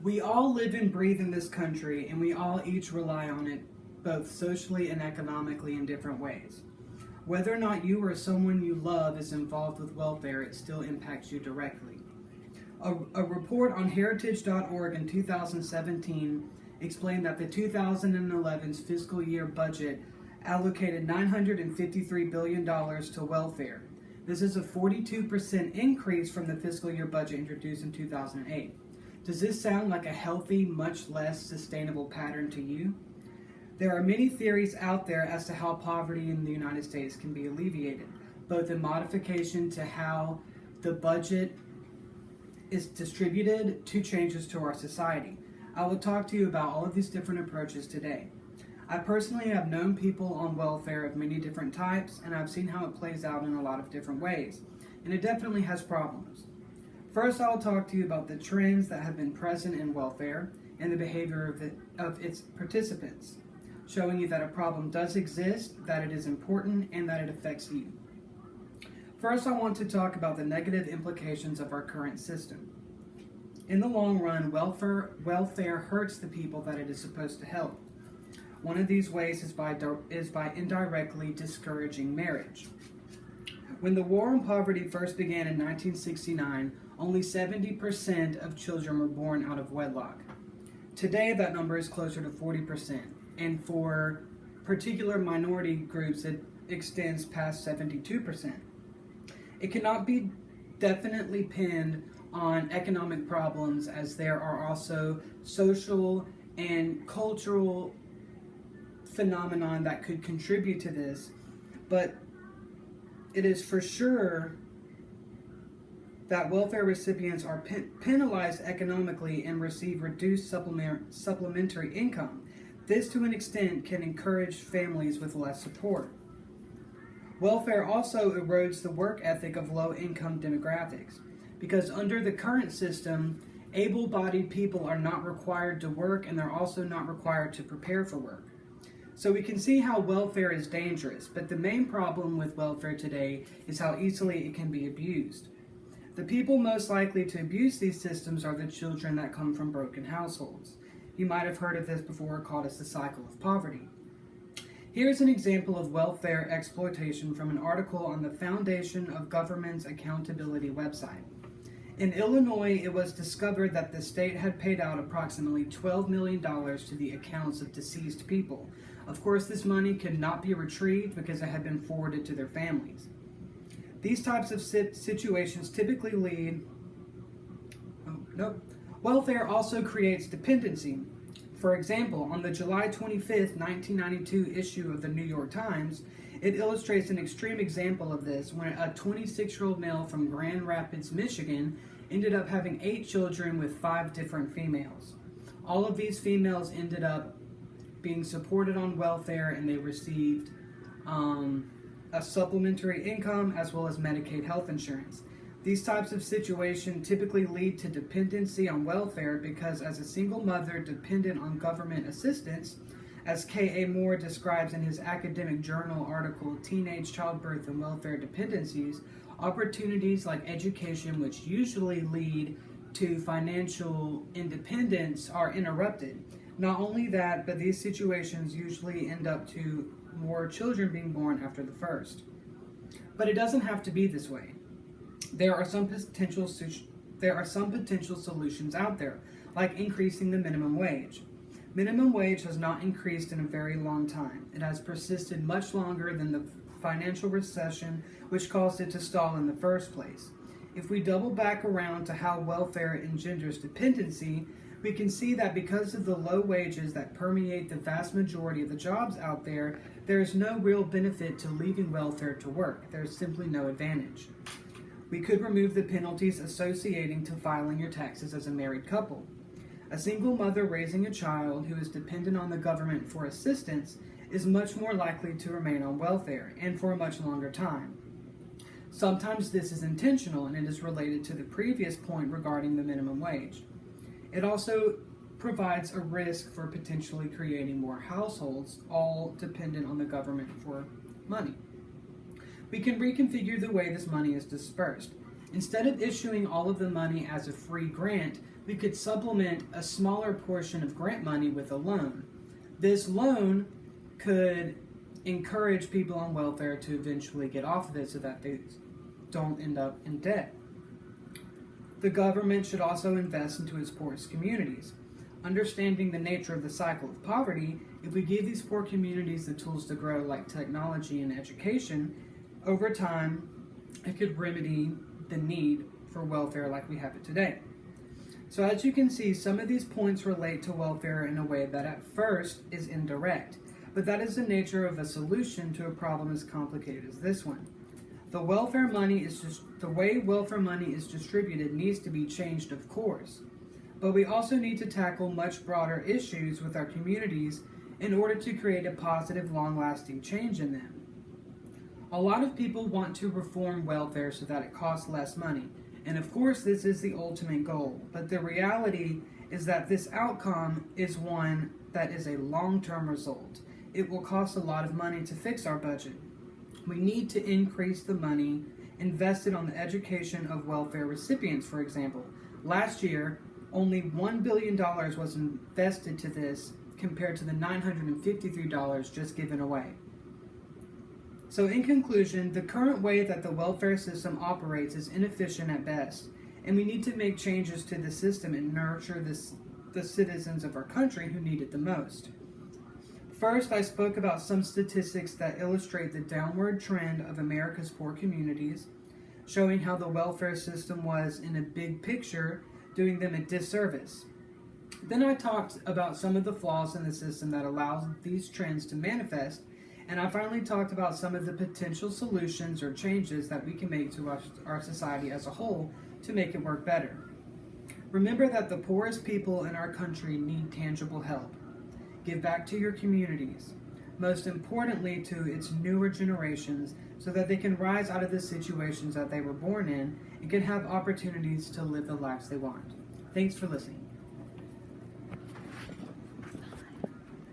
We all live and breathe in this country, and we all each rely on it, both socially and economically, in different ways. Whether or not you or someone you love is involved with welfare, it still impacts you directly. A report on Heritage.org in 2017 explained that the 2011's fiscal year budget allocated $953 billion to welfare. This is a 42% increase from the fiscal year budget introduced in 2008. Does this sound like a healthy, much less sustainable pattern to you? There are many theories out there as to how poverty in the United States can be alleviated, both in modification to how the budget is distributed to changes to our society. I will talk to you about all of these different approaches today. I personally have known people on welfare of many different types, and I've seen how it plays out in a lot of different ways, and it definitely has problems. First, I'll talk to you about the trends that have been present in welfare and the behavior of its participants, showing you that a problem does exist, that it is important, and that it affects you. First, I want to talk about the negative implications of our current system. In the long run, welfare hurts the people that it is supposed to help. One of these ways is by indirectly discouraging marriage. When the war on poverty first began in 1969, only 70% of children were born out of wedlock. Today, that number is closer to 40%, and for particular minority groups, it extends past 72%. It cannot be definitely pinned on economic problems, as there are also social and cultural phenomenon that could contribute to this, but it is for sure that welfare recipients are penalized economically and receive reduced supplementary income. This, to an extent, can encourage families with less support. Welfare also erodes the work ethic of low-income demographics, because under the current system, able-bodied people are not required to work, and they're also not required to prepare for work. So we can see how welfare is dangerous, but the main problem with welfare today is how easily it can be abused. The people most likely to abuse these systems are the children that come from broken households. You might have heard of this before, called as the cycle of poverty. Here's an example of welfare exploitation from an article on the Foundation of Government's Accountability website. In Illinois, it was discovered that the state had paid out approximately $12 million to the accounts of deceased people. Of course, this money could not be retrieved because it had been forwarded to their families. These types of situations typically lead... Welfare also creates dependency. For example, on the July 25th, 1992 issue of the New York Times, it illustrates an extreme example of this when a 26-year-old male from Grand Rapids, Michigan, ended up having 8 children with 5 different females. All of these females ended up being supported on welfare, and they received a supplementary income as well as Medicaid health insurance. These types of situations typically lead to dependency on welfare because, as a single mother dependent on government assistance, as K.A. Moore describes in his academic journal article, Teenage Childbirth and Welfare Dependencies, opportunities like education, which usually lead to financial independence, are interrupted. Not only that, but these situations usually end up to more children being born after the first. But it doesn't have to be this way. There are some potential solutions out there, like increasing the minimum wage. Minimum wage has not increased in a very long time. It has persisted much longer than the financial recession, which caused it to stall in the first place. If we double back around to how welfare engenders dependency, we can see that because of the low wages that permeate the vast majority of the jobs out there, there is no real benefit to leaving welfare to work. There is simply no advantage. We could remove the penalties associating to filing your taxes as a married couple. A single mother raising a child who is dependent on the government for assistance is much more likely to remain on welfare, and for a much longer time. Sometimes this is intentional, and it is related to the previous point regarding the minimum wage. It also provides a risk for potentially creating more households, all dependent on the government for money. We can reconfigure the way this money is dispersed. Instead of issuing all of the money as a free grant, we could supplement a smaller portion of grant money with a loan. This loan could encourage people on welfare to eventually get off of it so that they don't end up in debt. The government should also invest into its poorest communities. Understanding the nature of the cycle of poverty, if we give these poor communities the tools to grow, like technology and education, over time it could remedy the need for welfare like we have it today. So as you can see, some of these points relate to welfare in a way that at first is indirect, but that is the nature of a solution to a problem as complicated as this one. The way welfare money is distributed needs to be changed, of course, but we also need to tackle much broader issues with our communities in order to create a positive, long-lasting change in them. A lot of people want to reform welfare so that it costs less money, and of course this is the ultimate goal, but the reality is that this outcome is one that is a long-term result. It will cost a lot of money to fix our budget. We need to increase the money invested on the education of welfare recipients, for example. Last year, only $1 billion was invested to this compared to the $953 just given away. So in conclusion, the current way that the welfare system operates is inefficient at best, and we need to make changes to the system and nurture the citizens of our country who need it the most. First, I spoke about some statistics that illustrate the downward trend of America's poor communities, showing how the welfare system was, in a big picture, doing them a disservice. Then I talked about some of the flaws in the system that allows these trends to manifest, and I finally talked about some of the potential solutions or changes that we can make to our society as a whole to make it work better. Remember that the poorest people in our country need tangible help. Give back to your communities, most importantly to its newer generations, so that they can rise out of the situations that they were born in and can have opportunities to live the lives they want. Thanks for listening.